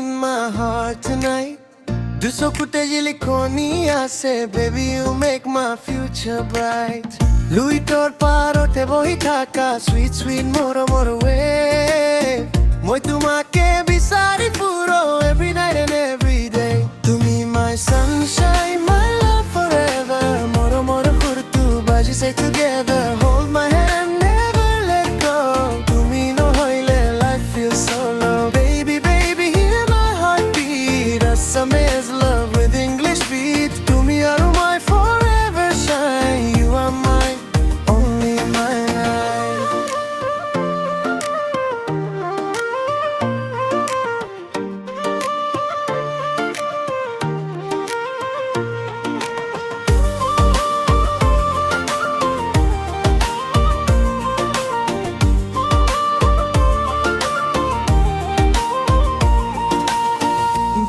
in my heart tonight. Duso kute jili koni ase, baby you make my future bright. Lui tor parote bohi thaka, sweet sweet moro moro wave. Moi tumake bisari puro, every night and every day. Tumi my sunshine, my love forever. Moro moro kurtu baji say together. Hold my hand, never let go. Tumi no hoile, life feels so low. Baby, baby, hear my heartbeat. Assamese love with English beat. Tumi are my forever shine. You are mine, only mine.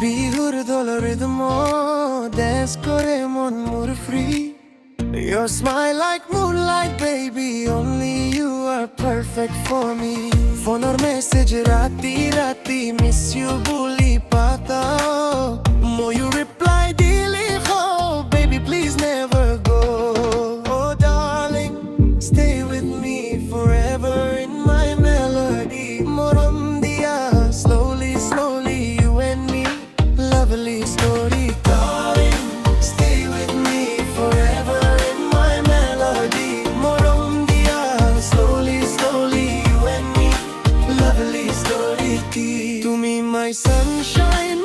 Bihur dolo rhythm dance kore mon mur free. Your smile like moonlight, baby. Only you are perfect for me. Phone or message rati rati miss you boli pata. Mo you reply dili ho, baby please never go. Oh darling, stay with me forever in my melody. Moram diya slowly slowly, you and me, lovely story. Darling, stay with me forever in my melody. Moram diya slowly slowly, you and me, lovely story. Tumi my sunshine,